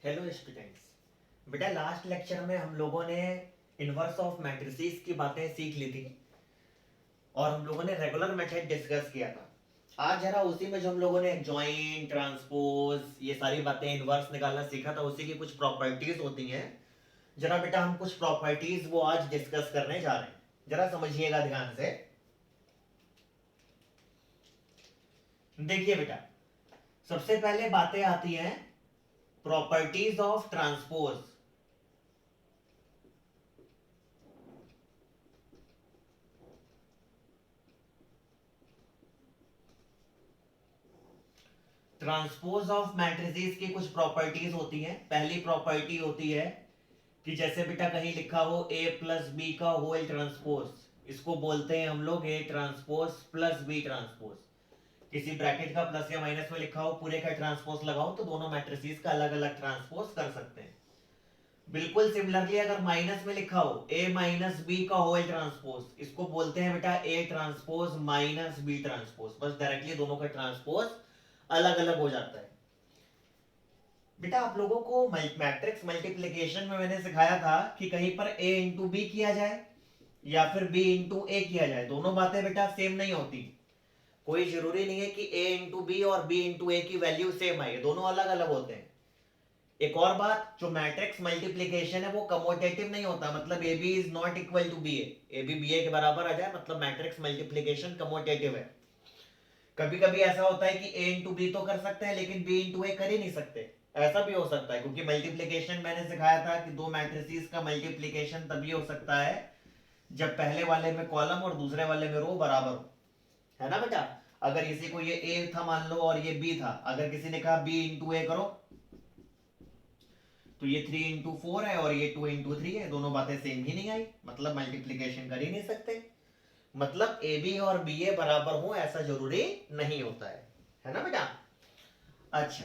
Hello students. बेटा last lecture में हम लोगों ने इनवर्स ऑफ मैट्रिसेस की बातें सीख ली थी और हम लोगों ने रेगुलर मेथड डिस्कस किया था। आज जरा उसी में जो हम लोगों ने जॉइन ट्रांसपोज ये सारी बातें इनवर्स निकालना सीखा था, उसी की कुछ प्रॉपर्टीज होती हैं। जरा बेटा हम कुछ प्रॉपर्टीज वो आज डिस्कस करने जा रहे हैं, जरा समझिएगा ध्यान से। देखिए बेटा, सबसे पहले बातें आती हैं properties of transpose. Transpose of matrices की कुछ प्रॉपर्टीज होती हैं। पहली प्रॉपर्टी होती है कि जैसे बेटा कहीं लिखा हो a प्लस बी का होल ट्रांसपोज, इसको बोलते हैं हम लोग a transpose plus B transpose. किसी ब्रैकेट का प्लस या माइनस में लिखा हो, पूरे का ट्रांसपोज लगाओ तो दोनों मैट्रिसेस का अलग अलग ट्रांसपोज कर सकते हैं। बिल्कुल सिमिलरली अगर माइनस में लिखा हो a माइनस बी का होल ट्रांसपोज, इसको बोलते हैं बेटा a transpose minus B transpose. बस डायरेक्टली दोनों का ट्रांसपोज अलग अलग हो जाता है। बेटा आप लोगों को मैट्रिक्स मल्टीप्लिकेशन में मैंने सिखाया था कि कहीं पर a इंटू बी किया जाए या फिर b इंटू ए किया जाए। दोनों बातें बेटा सेम नहीं होती। कोई जरूरी नहीं है कि a इंटू बी और b इंटू ए की वैल्यू सेम आए, दोनों अलग अलग होते हैं। एक और बात, जो मैट्रिक्स मल्टीप्लिकेशन है वो कमोटेटिव नहीं होता, मतलब A B is not equal to B A B B A के बराबर आ जाए, मतलब मैट्रिक्स मल्टीप्लिकेशन कमोटेटिव है। कभी कभी ऐसा होता है कि a इंटू बी तो कर सकते हैं लेकिन b इंटू ए कर ही नहीं सकते। ऐसा भी हो सकता है, क्योंकि मल्टीप्लिकेशन मैंने सिखाया था कि दो मैट्रिसेस का मल्टीप्लिकेशन तभी हो सकता है जब पहले वाले में कॉलम और दूसरे वाले में रो बराबर हो, है ना बेटा। अगर किसी को ये a था मान लो और ये b था, अगर किसी ने कहा b इंटू ए करो तो ये 3 इंटू 4 है और ये 2 इंटू 3 है, दोनों बातें सेम ही नहीं आई, मतलब मल्टीप्लिकेशन कर ही नहीं सकते। मतलब ए बी और बी ए बराबर हो ऐसा जरूरी नहीं होता है ना बेटा। अच्छा,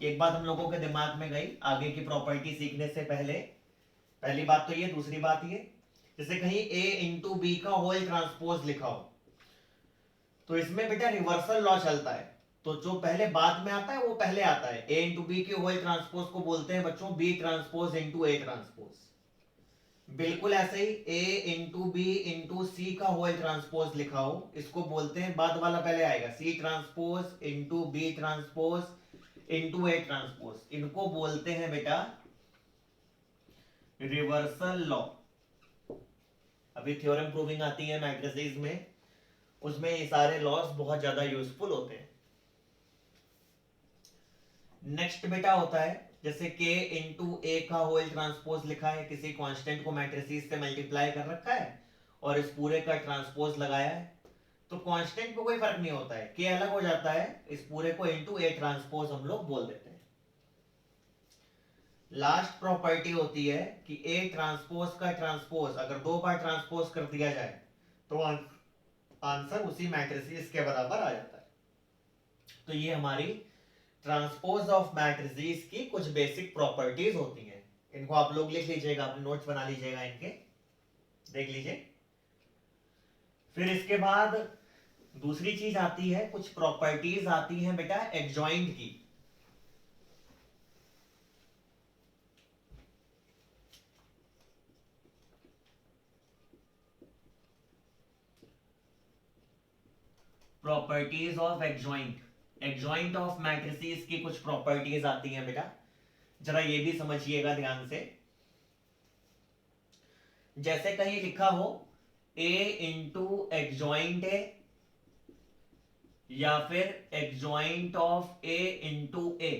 एक बात हम लोगों के दिमाग में गई आगे की प्रॉपर्टी सीखने से पहले। पहली बात तो ये, दूसरी बात ये, जैसे कहीं a इंटू बी का होल ट्रांसपोज लिखा हो तो इसमें बेटा रिवर्सल लॉ चलता है। तो जो पहले बाद में आता है वो पहले आता है। a इंटू बी के होल ट्रांसपोज को बोलते हैं बच्चों b transpose into A transpose. बिल्कुल ऐसे ही a into B into C का होल ट्रांसपोज लिखा हो, इसको बोलते हैं, बाद वाला पहले आएगा, c transpose into B transpose into A transpose. इनको बोलते हैं बेटा रिवर्सल लॉ। अभी थ्योरम प्रूविंग आती है मैट्रिसेस में, उसमें ये सारे लॉस बहुत ज्यादा यूजफुल होते हैं। नेक्स्ट बेटा होता है जैसे k इंटू ए का होल ट्रांसपोज लिखा है, किसी कांस्टेंट को मैट्रिसेस से मल्टीप्लाई कर रखा है और इस पूरे का ट्रांसपोज लगाया है, तो कांस्टेंट पे कोई फर्क नहीं होता है, k अलग हो जाता है, इस पूरे को इंटू ए ट्रांसपोज हम लोग बोल देते हैं। लास्ट प्रॉपर्टी होती है कि ए ट्रांसपोज का ट्रांसपोज अगर दो बार ट्रांसपोज कर दिया जाए तो आंसर उसी मैट्रिसेस के बराबर आ जाता है। तो ये हमारी ट्रांसपोज ऑफ मैट्रिसेस की कुछ बेसिक प्रॉपर्टीज होती हैं। इनको आप लोग लिख लीजिएगा, अपने नोट्स बना लीजिएगा, इनके देख लीजिए। फिर इसके बाद दूसरी चीज आती है, कुछ प्रॉपर्टीज आती हैं बेटा एडजॉइंट की। Properties of adjoint, adjoint of matrices की कुछ प्रॉपर्टीज आती हैं बेटा, जरा ये भी समझिएगा ध्यान से। जैसे कहीं लिखा हो a इंटू एडजॉइंट ए या फिर adjoint of a into A,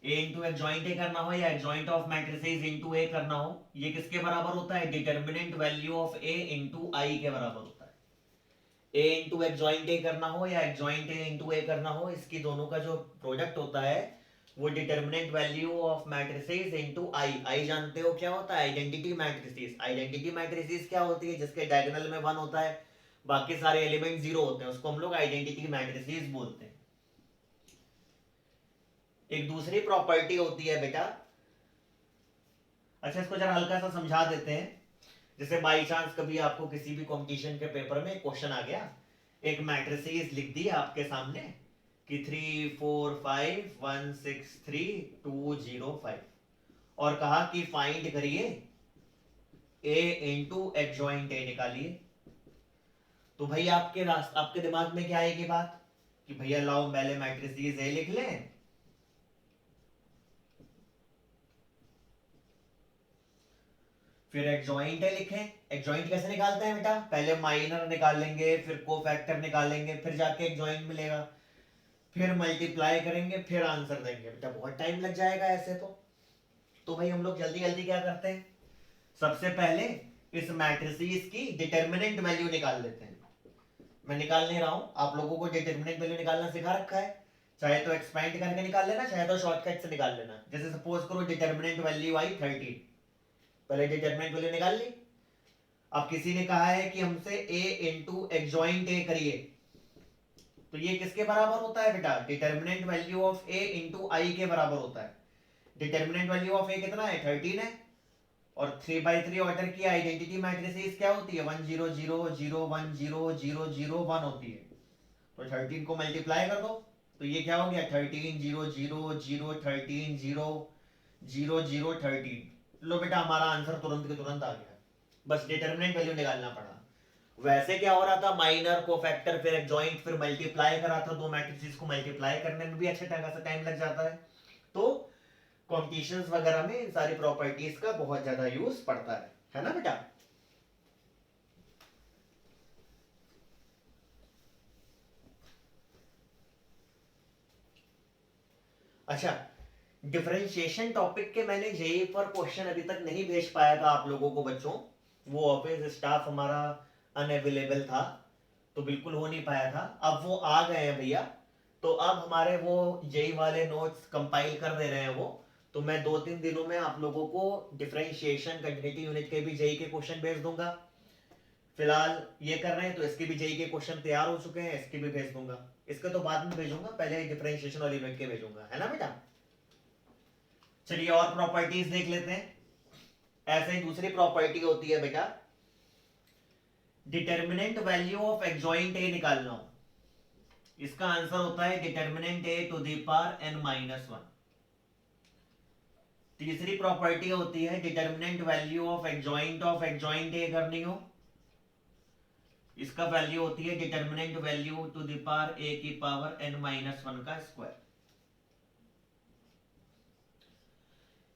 a into adjoint A करना हो या adjoint of matrices into A करना हो, ये किसके बराबर होता है, determinant value of a into I के बराबर होता है। a इंटू एडजॉइंट ए करना हो या एडजॉइंट ए इंटू ए करना हो, इसकी दोनों का जो प्रोडक्ट होता है वो determinant value of matrices into I. I जानते हो क्या होता है, आइडेंटिटी मैट्रिसेस। आइडेंटिटी मैट्रिसेस क्या होती है, जिसके डायगोनल में 1 होता है, बाकी सारे एलिमेंट 0 होते हैं, उसको हम लोग आइडेंटिटी मैट्रिसेस बोलते हैं। एक दूसरी प्रॉपर्टी होती है बेटा, अच्छा इसको जरा हल्का सा समझा देते हैं। जैसे बाई चांस कभी आपको किसी भी कंपटीशन के पेपर में क्वेश्चन आ गया, एक मैट्रिसेस लिख दी आपके सामने, कि 345163205 और कहा कि फाइंड करिए ए इंटू एडजॉइंट ए निकालिए। तो भाई आपके दिमाग में क्या आएगी बात कि भैया लाओ पहले मैट्रिसेस ए लिख लें, फिर एडजॉइंट है लिखें। एडजॉइंट कैसे निकालते हैं बेटा, पहले माइनर निकाल लेंगे, फिर कोफैक्टर निकालेंगे, फिर जाके एडजॉइंट मिलेगा, फिर मल्टीप्लाई करेंगे, फिर आंसर देंगे। बेटा बहुत टाइम लग जाएगा ऐसे तो भाई हम लोग जल्दी जल्दी क्या करते हैं, सबसे पहले इस मैट्रिसेस की डिटर्मिनेंट वैल्यू निकाल लेते हैं। मैं निकाल नहीं रहा हूं, आप लोगों को डिटर्मिनेंट वैल्यू निकालना सिखा रखा है, चाहे तो एक्सपेंड करके निकाल लेना, चाहे तो शॉर्टकट से निकाल लेना। जैसे सपोज करो डिटर्मिनेंट वैल्यू आई 13, पहले डिटर्मिनेंट वैल्यू निकाल ली। अब किसी ने कहा है कि हमसे a इंटू एडजॉइंट ए करिए, तो ये किसके बराबर होता है बेटा, determinant value of a into I के बराबर होता है। डिटर्मिनेंट वैल्यू ऑफ a कितना है, 13 है, और 3/3 ऑर्डर की आइडेंटिटी मैट्रिसेस क्या होती है, 1 0 0 0 1 0 0 0 1 होती है। तो 13 को मल्टीप्लाई कर दो, तो ये क्या हो गया 13 0 0 0 13 0 0 0 13। लो बेटा हमारा आंसर तुरंत के तुरंत आ गया, बस डिटर्मिनेंट वैल्यू निकालना पड़ा। वैसे क्या हो रहा था, माइनर कोफैक्टर फिर एडजॉइंट फिर मल्टीप्लाई करा था, दो मैट्रिसेस को मल्टीप्लाई करने में भी अच्छा खासा टाइम लग जाता है। तो कॉम्पिटिशंस वगैरह में इन सारी प्रॉपर्टीज का बहुत ज्यादा यूज पड़ता है ना बेटा। अच्छा, डिफरेंशिएशन टॉपिक के मैंने जेई पर क्वेश्चन अभी तक नहीं भेज पाया था आप लोगों को बच्चों, वो ऑफिस स्टाफ हमारा अनअवेलेबल था, तो बिल्कुल हो नहीं पाया था। अब वो आ गए हैं भैया, तो अब हमारे वो जेई वाले नोट्स कंपाइल कर दे रहे हैं वो, तो मैं 2-3 दिनों में आप लोगों को डिफरेंशिएशन कंटिन्यूटी यूनिट के भी जेई के क्वेश्चन भेज दूंगा। फिलहाल ये कर रहे हैं तो इसके भी जेई के क्वेश्चन तैयार हो चुके हैं, इसके भी भेज दूंगा। इसके तो बाद में भेजूंगा, पहले डिफरेंशिएशन वाली यूनिट के भेजूंगा, है ना बेटा। चलिए और प्रॉपर्टीज देख लेते हैं। ऐसे ही दूसरी प्रॉपर्टी होती है बेटा, determinant value of adjoint A निकालना हो, इसका आंसर होता है determinant A to the power n minus 1। तीसरी प्रॉपर्टी होती है determinant value of adjoint A करनी हो, इसका वैल्यू होती है determinant value to the power a की पावर n माइनस 1 का स्क्वायर।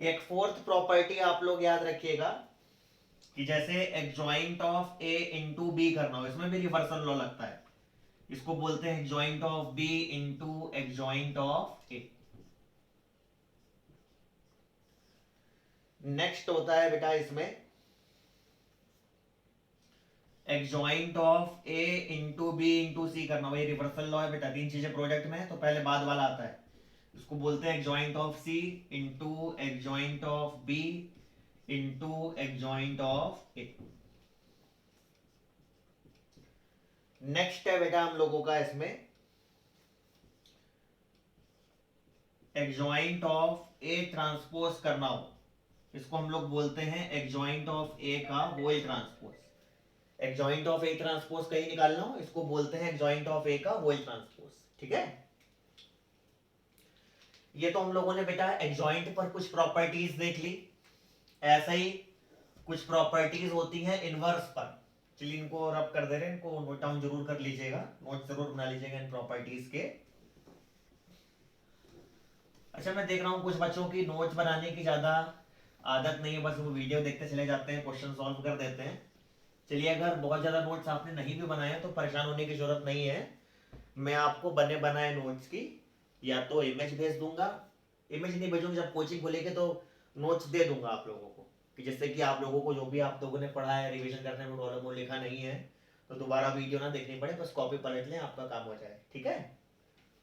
एक फोर्थ प्रॉपर्टी आप लोग याद रखिएगा कि जैसे adjoint of a into B करना हो, इसमें भी रिवर्सल लॉ लगता है, इसको बोलते हैं adjoint of b into adjoint of a। Next होता है बेटा इसमें adjoint of a into B into C करना हो, ये रिवर्सल लॉ है बेटा, तीन चीजें प्रोडक्ट में है तो पहले बाद वाला आता है, इसको बोलते हैं adjoint of C into adjoint of B into adjoint of A. Next है बेटा हम लोगों का इसमें एडजॉइंट ऑफ ए ट्रांसपोज करना हो, इसको हम लोग बोलते हैं एडजॉइंट ऑफ ए का whole transpose. Adjoint of A transpose कहीं निकालना हो, इसको बोलते हैं एडजॉइंट ऑफ ए का होल ट्रांसपोज, ठीक है। ये तो हम लोगों ने बेटा एडजॉइंट पर कुछ प्रॉपर्टीज देख ली, ऐसा ही कुछ प्रॉपर्टीज होती हैं इनवर्स पर। चलिए इनको रब कर दे रहे हैं, इनको नोट डाउन जरूर कर लीजिएगा, नोट जरूर बना लीजिएगा इन प्रॉपर्टीज के। अच्छा मैं देख रहा हूँ कुछ बच्चों की नोट्स बनाने की ज्यादा आदत नहीं है, बस वो वीडियो देखते चले जाते हैं, क्वेश्चन सॉल्व कर देते हैं। चलिए अगर बहुत ज्यादा नोट्स आपने नहीं भी बनाए तो परेशान होने की जरूरत नहीं है, मैं आपको बने बनाए नोट्स की या तो इमेज भेज दूंगा, इमेज नहीं भेजूंगा, जब कोचिंग खोलेंगे तो नोट्स दे दूंगा आप लोगों को, कि जिससे कि आप लोगों को जो भी आप लोगों ने पढ़ा है रिवीजन करने में प्रॉब्लम हो, लिखा नहीं है तो दोबारा वीडियो ना देखनी पड़े, बस कॉपी पलट लें, आपका काम हो जाए, ठीक है।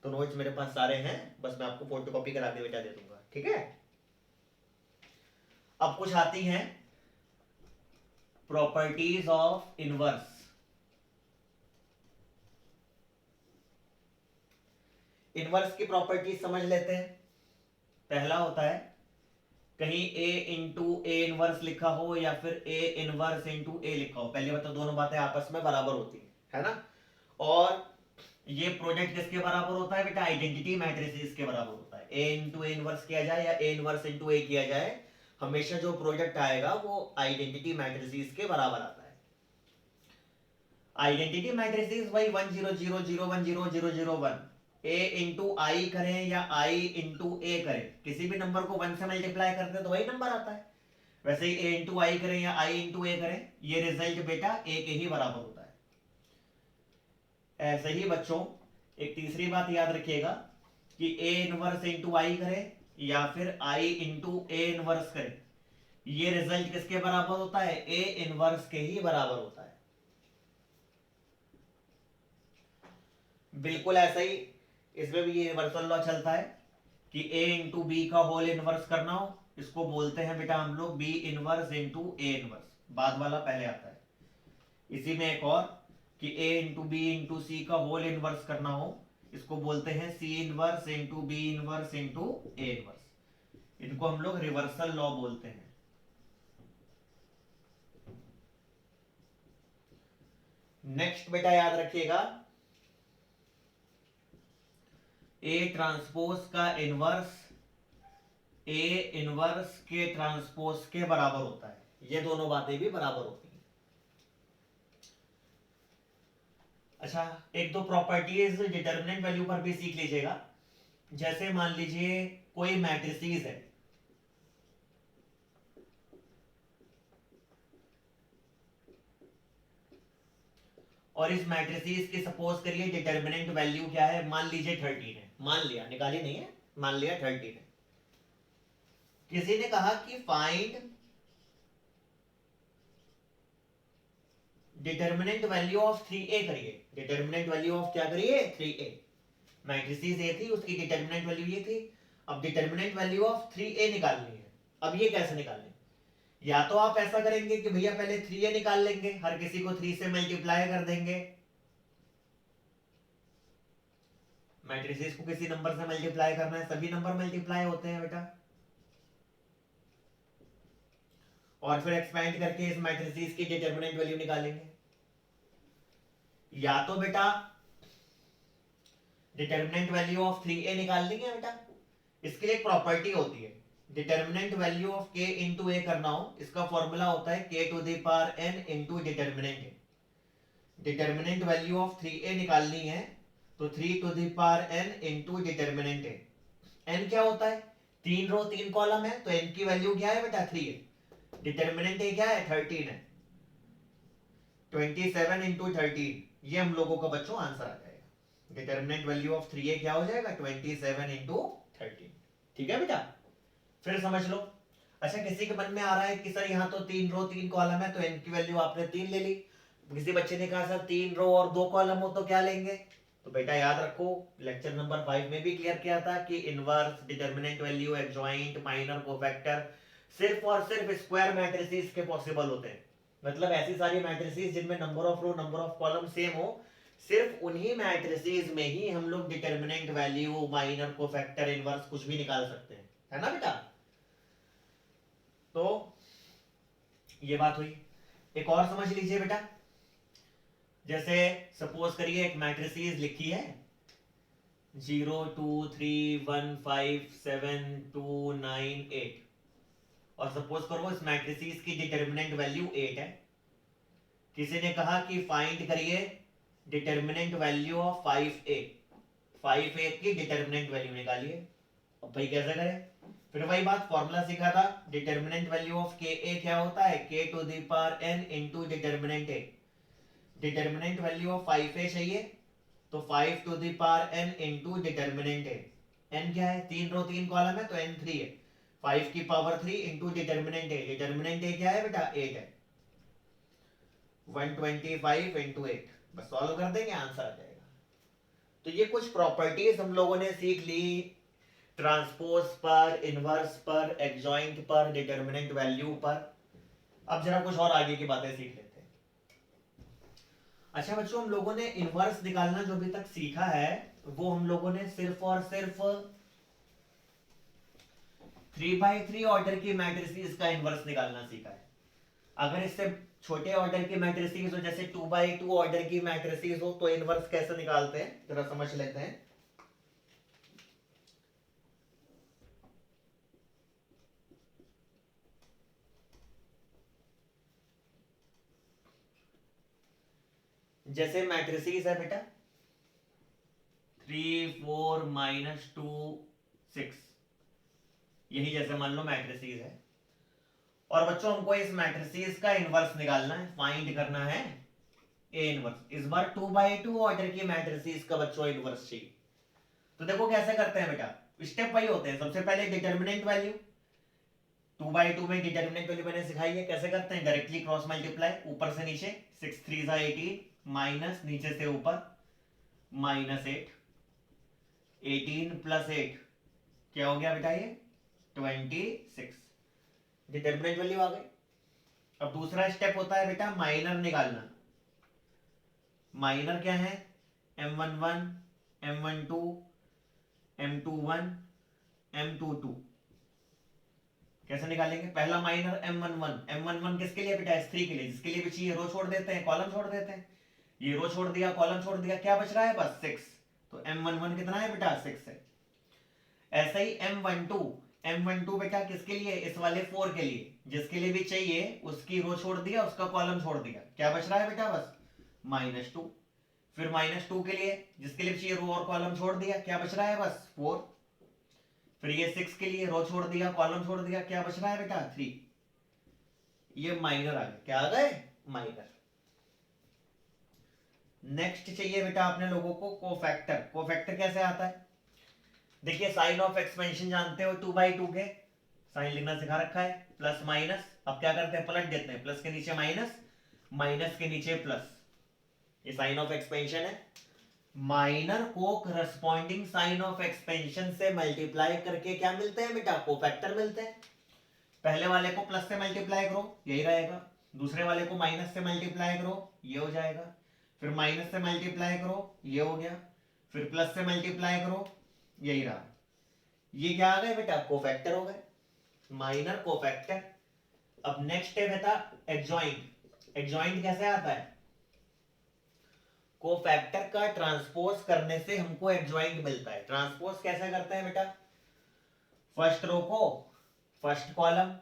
तो नोट्स मेरे पास सारे हैं, बस मैं आपको फोटो कॉपी करा के बेटा दे दूंगा, ठीक है। अब कुछ आती हैं प्रॉपर्टीज ऑफ इनवर्स। इनवर्स की प्रॉपर्टीज समझ लेते हैं। पहला होता है कहीं a इंटू ए इनवर्स लिखा हो या फिर a इनवर्स इंटू ए लिखा हो, पहले बताओ दोनों बातें आपस में बराबर होती है ना। और ये प्रोडक्ट किसके बराबर होता है बेटा? आइडेंटिटी मैट्रिसेस के बराबर होता है। ए इंटू ए इनवर्स किया जाए या ए इनवर्स इंटू ए किया जाए, हमेशा जो प्रोडक्ट आएगा वो आइडेंटिटी मैट्रिसेस के बराबर आता है। आइडेंटिटी मैट्रिसेस वही 1 0 0 0 1 0 0 0 1, ए इंटू आई करें या आई इंटू ए करें, किसी भी नंबर को 1 से मल्टीप्लाई करते हैं तो वही नंबर आता है। वैसे ही ए इंटू आई करें या आई इंटू ए करें, ये रिजल्ट बेटा ए के ही बराबर होता है। ऐसे ही बच्चों एक तीसरी बात याद रखिएगा कि ए इनवर्स इंटू आई करें या फिर आई इंटू ए इनवर्स करें, ये रिजल्ट किसके बराबर होता है? ए इनवर्स के ही बराबर होता है। बिल्कुल ऐसा ही इसमें भी ये यूनिवर्सल लॉ चलता है कि ए इंटू बी का होल इनवर्स करना हो, इसको बोलते हैं बेटा हम लोग B inverse into A inverse, बाद वाला पहले आता है। इसी में एक और कि A into B into C का होल इनवर्स करना हो, इसको बोलते हैं C inverse into B inverse into A inverse. इनको हम लोग रिवर्सल लॉ बोलते हैं। नेक्स्ट बेटा याद रखिएगा, ए ट्रांसपोज का इनवर्स ए इनवर्स के ट्रांसपोज के बराबर होता है। ये दोनों बातें भी बराबर होती हैं। अच्छा, एक दो प्रॉपर्टीज डिटरमिनेंट वैल्यू पर भी सीख लीजिएगा। जैसे मान लीजिए कोई मैट्रिसेस है, और इस मैट्रिसेस की सपोज करिए डिटरमिनेंट वैल्यू क्या है, मान लीजिए 13 है। मान लिया, निकाली नहीं है, मान लिया 13 है। किसी ने कहा कि find determinant value of 3a करिए। डिटरमिनेंट वैल्यू ऑफ क्या करिए? 3a। मैट्रिसेस ए थी, उसकी डिटरमिनेंट वैल्यू ये थी। अब डिटरमिनेंट वैल्यू ऑफ 3a निकालनी है। अब ये कैसे निकालनी? या तो आप ऐसा करेंगे कि भैया पहले 3a निकाल लेंगे, हर किसी को 3 से मल्टीप्लाई कर देंगे। मैट्रिसेस को किसी नंबर से मल्टीप्लाई करना है, सभी नंबर मल्टीप्लाई होते हैं बेटा। और फिर एक्सपेंड करके इस मैट्रिसेस की डिटरमिनेंट वैल्यू निकालेंगे। या तो बेटा डिटरमिनेंट वैल्यू ऑफ 3a निकाल लेंगे बेटा। इसके लिए एक प्रॉपर्टी होती है, determinant value of k into A करना हो, इसका फॉर्मूला होता है k to the power n into determinant. Determinant value of 3a निकालनी है तो 3 to the power n into determinant है। n क्या होता है? 3 रो 3 कॉलम है, तो n की वैल्यू क्या है बेटा? 3 है। डिटरमिनेंट ए क्या है? 13 है। 27 इंटू 13, ये हम लोगों का बच्चों आंसर आ जाएगा। डिटरमिनेंट वैल्यू ऑफ 3a क्या हो जाएगा? 27 इंटू 13। ठीक है बेटा, फिर समझ लो। अच्छा, किसी के मन में आ रहा है कि सर यहाँ तो 3 रो 3 कॉलम है, तो n की वैल्यू आपने 3 ले ली। किसी बच्चे ने कहा सर 3 रो और 2 कॉलम हो तो क्या लेंगे? तो बेटा याद रखो, लेक्चर नंबर 5 में भी क्लियर किया था कि inverse, determinant value, adjoint, minor, cofactor सिर्फ और सिर्फ स्क्वायर मैट्रिसेस के पॉसिबल होते हैं। मतलब ऐसी सारी मैट्रिसेस जिनमें number of row, number of column same हो, सिर्फ उन्हीं मैट्रिसेस में ही हम लोग determinant value, minor, cofactor, inverse कुछ भी निकाल सकते हैं, है ना बेटा? तो ये बात हुई। एक और समझ लीजिए बेटा, जैसे सपोज करिए एक मैट्रिसेस लिखी है 0 2 3 1 5 7 2 9 8, और सपोज करो इस मैट्रिसेस की डिटरमिनेंट वैल्यू 8 है। किसी ने कहा कि फाइंड करिए determinant value of 5a। 5a की डिटरमिनेंट वैल्यू निकालिए। अब भाई कैसे करें? फिर वही बात, फॉर्मूला सीखा था, डिटरमिनेंट वैल्यू ऑफ ka क्या होता है? k to the power n into determinant a। Determinant value of 5a चाहिए तो 5 to the power n into determinant a। n क्या है? 3 रो 3 कॉलम है, तो n 3 है। 5 की power 3 into determinant a। Determinant a क्या है बेटा? 8 है। 125 इंटू 8, बस सॉल्व कर देंगे, आंसर आ जाएगा। तो ये कुछ प्रॉपर्टीज हम लोगों ने सीख ली, ट्रांसपोज पर, इनवर्स पर, एडजॉइंट पर, डिटरमिनेंट वैल्यू पर। अब जरा कुछ और आगे की बातें सीख लेते हैं। अच्छा बच्चों, हम लोगों ने इनवर्स निकालना जो अभी तक सीखा है वो हम लोगों ने सिर्फ और सिर्फ 3 by 3 ऑर्डर की मैट्रिसेस का इनवर्स निकालना सीखा है। अगर इससे छोटे ऑर्डर की मैट्रिसेस हो, जैसे 2x2 ऑर्डर की मैट्रिसेस हो, तो इनवर्स कैसे निकालते हैं जरा समझ लेते हैं। जैसे मैट्रिसेस है बेटा 3 4 -2 6, यही जैसे मान लो मैट्रिसेस है, और बच्चों हमको इस मैट्रिसेस का इनवर्स निकालना है, फाइंड करना है ए इनवर्स। इस बार 2x2 ऑर्डर की मैट्रिसेस का बच्चों इनवर्स चाहिए। तो देखो कैसे करते हैं बेटा, स्टेप वाइज होते हैं। सबसे पहले डिटर्मिनेंट वैल्यू, 2x2 में डिटर्मिनेंट वैल्यू मैंने सिखाई है, कैसे करते हैं, डायरेक्टली क्रॉस मल्टीप्लाई, ऊपर से नीचे 6 3 18 माइनस नीचे से ऊपर -8, 18 + 8 क्या हो गया बेटा ये 26, डिटर्मिनेंट वैल्यू आ गई। अब दूसरा स्टेप होता है बेटा माइनर निकालना। माइनर क्या है, M11 M12 M21 M22। कैसे निकालेंगे, पहला माइनर M11 किसके लिए बेटा, S3 के लिए, जिसके लिए भी चाहिए रो छोड़ देते हैं, कॉलम छोड़ देते हैं, ये रो छोड़ दिया, कॉलम छोड़ दिया, क्या बच रहा है बस 6, तो M11 कितना है बेटा 6 है। ऐसे ही M12 बेटा किसके लिए, इस वाले 4 के लिए, जिसके लिए भी चाहिए उसकी रो छोड़ दिया, उसका कॉलम छोड़ दिया, क्या बच रहा है बेटा बस -2। फिर -2 के लिए, जिसके लिए चाहिए रो और कॉलम छोड़ दिया, क्या बच रहा है बस 4। फिर ये 6 के लिए रो छोड़ दिया, कॉलम छोड़ दिया, क्या बच रहा है बेटा 3। ये माइनर आ गए, क्या आ गए माइनर। नेक्स्ट चाहिए बेटा अपने लोगों को कोफैक्टर। कोफैक्टर कैसे आता है, देखिए साइन ऑफ एक्सपेंशन जानते हो 2x2 के, साइन लिखना सिखा रखा है, प्लस माइनस। अब क्या करते हैं, पलट देते हैं, प्लस के नीचे माइनस, माइनस के नीचे प्लस, ये साइन ऑफ एक्सपेंशन है। माइनर को करस्पॉन्डिंग साइन ऑफ एक्सपेंशन से मल्टीप्लाई करके क्या मिलते हैं बेटा, कोफैक्टर मिलते हैं। पहले वाले को प्लस से मल्टीप्लाई करो, यही रहेगा, दूसरे वाले को माइनस से मल्टीप्लाई करो, ये हो जाएगा, फिर माइनस से मल्टीप्लाई करो, ये हो गया, फिर प्लस से मल्टीप्लाई करो, यही रहा। ये क्या आ गए बेटा, कोफैक्टर हो गए, माइनर कोफैक्टर। अब नेक्स्ट है बेटा एडजॉइंट। एडजॉइंट कैसे आता है, कोफैक्टर का ट्रांसपोज करने से हमको एडजॉइंट मिलता है। ट्रांसपोज कैसे करते हैं बेटा, फर्स्ट रो को फर्स्ट कॉलम,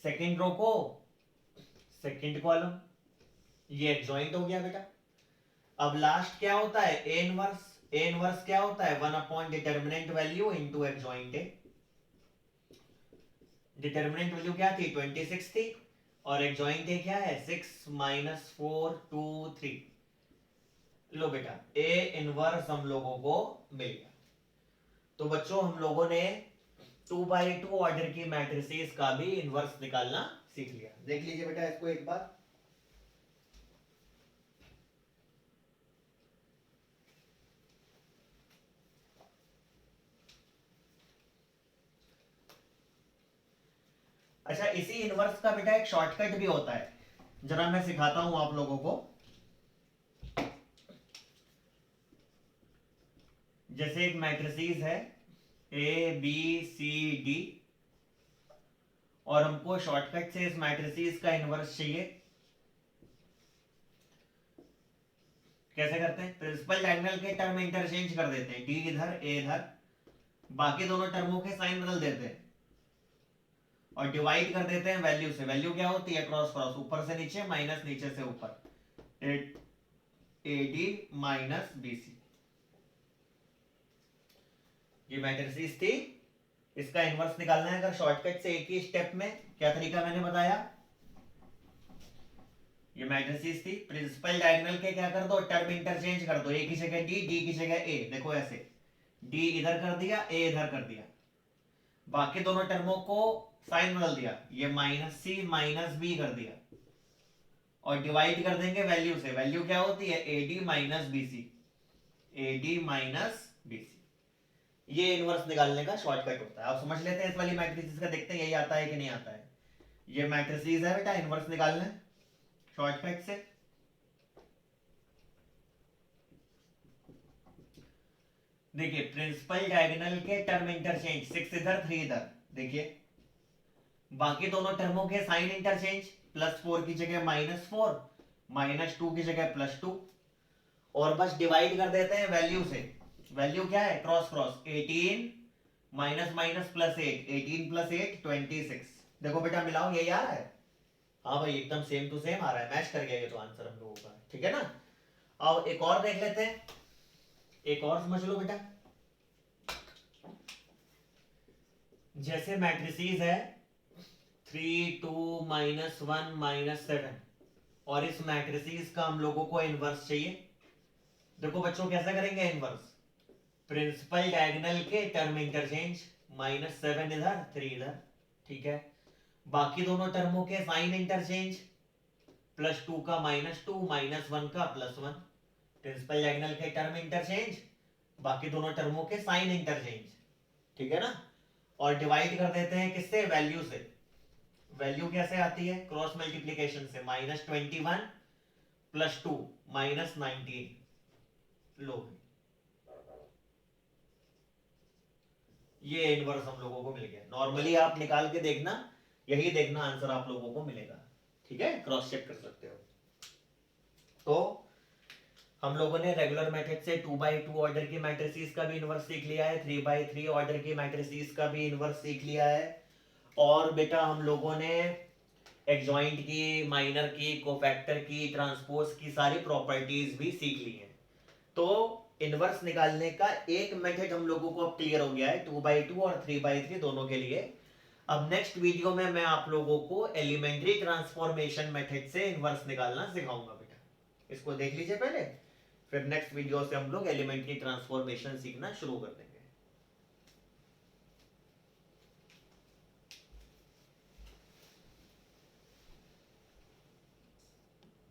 सेकंड रो को सेकंड कॉलम, ये एडजॉइंट हो गया बेटा। अब लास्ट क्या होता है, ए इनवर्स। ए इनवर्स क्या होता है, 1 determinant value into adjoint A. Determinant value क्या थी 26 थी, और एडजॉइंट ए क्या है 6 -4 2 3। लो बेटा ए इनवर्स हम लोगों को मिल गया। तो बच्चों हम लोगों ने 2x2 ऑर्डर की मैट्रिसेस का भी इनवर्स निकालना सीख लिया। देख लीजिए बेटा इसको एक बार, अच्छा इसी इनवर्स का बेटा एक शॉर्टकट भी होता है, जरा मैं सिखाता हूं आप लोगों को। जैसे एक मैट्रिसेस है ABCD, और हमको शॉर्टकट से इस मैट्रिसेस का इनवर्स चाहिए। कैसे करते हैं, प्रिंसिपल डायगोनल के टर्म इंटरचेंज कर देते हैं, डी इधर ए इधर, बाकी दोनों टर्मों के साइन बदल देते हैं और डिवाइड कर देते हैं वैल्यू से। वैल्यू क्या होती है, क्रॉस क्रॉस, ऊपर से नीचे माइनस नीचे से ऊपर, AD माइनस BC। ये मैट्रिसेस थी, इसका इनवर्स निकालना है अगर शॉर्टकट से एक ही स्टेप में। क्या तरीका मैंने बताया, ये मैट्रिसेस थी, प्रिंसिपल डायगोनल के क्या कर दो, टर्म इंटरचेंज कर दो, ए की जगह डी, डी की जगह ए। देखो ऐसे, डी इधर कर दिया, ए इधर कर दिया, बाकी दोनों टर्मों को साइन बदल दिया, ये -C -B कर दिया, और डिवाइड कर देंगे वैल्यू से। वैल्यू क्या होती है, AD minus BC, AD minus BC। ये इनवर्स निकालने का शॉर्टकट होता है। आप समझ लेते हैं इस वाली मैट्रिसेस का, देखते हैं यही आता है कि नहीं आता है। ये मैट्रिसेस है बेटा, इनवर्स निकालना है शॉर्टकट से। देखिए प्रिंसिपल डायगोनल के टर्म इंटरचेंज, 6 इधर 3 इधर, देखिए बाकी दोनों टर्मों के साइन इंटरचेंज, +4 की जगह -4, -2 की जगह +2, और बस डिवाइड कर देते हैं वैल्यू से। वैल्यू क्या है, cross cross, 18 minus minus plus 8, 18 + 8 26। देखो बेटा मिलाओ, यही आ रहा है। हाँ भाई एकदम सेम टू सेम आ रहा है, मैच कर गया ये तो आंसर हम लोगों का, ठीक है ना। अब एक और देख लेते हैं, एक और समझ लो बेटा। जैसे मैट्रिसेस है 3 2 -1 -7, और इस मैट्रिसेस का हम लोगों को इनवर्स चाहिए। देखो बच्चों कैसे करेंगे इनवर्स, प्रिंसिपल डायगोनल के टर्म इंटरचेंज, -7 इधर 3 इधर, ठीक है। बाकी दोनों टर्मों के साइन इंटरचेंज, +2 का -2, -1 का +1, प्रिंसिपल डायगोनल के टर्म इंटरचेंज, बाकी दोनों टर्मों के साइन इंटरचेंज, ठीक है ना। और डिवाइड कर देते हैं किससे, वैल्यू से। वैल्यू कैसे आती है, क्रॉस मल्टीप्लीकेशन से, -21 +2 -19। लो ये इनवर्स हम लोगों को मिल गया। नॉर्मली आप निकाल के देखना, यही देखना आंसर आप लोगों को मिलेगा, ठीक है, क्रॉस चेक कर सकते हो। तो हम लोगों ने रेगुलर मेथड से 2x2 ऑर्डर की मैट्रिसेस का भी इनवर्स सीख लिया है, 3x3 ऑर्डर की मैट्रिसेस का भी इनवर्स सीख लिया है, और बेटा हम लोगों ने एडजॉइंट की, माइनर की, कोफैक्टर की, ट्रांसपोज की सारी प्रॉपर्टीज भी सीख ली हैं। तो इनवर्स निकालने का एक मेथड हम लोगों को अब क्लियर हो गया है, 2x2 और 3x3 दोनों के लिए। अब नेक्स्ट वीडियो में मैं आप लोगों को एलिमेंट्री ट्रांसफॉर्मेशन मेथड से इनवर्स निकालना सिखाऊंगा बेटा, इसको देख लीजिए पहले, फिर नेक्स्ट वीडियो से हम लोग एलिमेंट्री ट्रांसफॉर्मेशन सीखना शुरू करते हैं।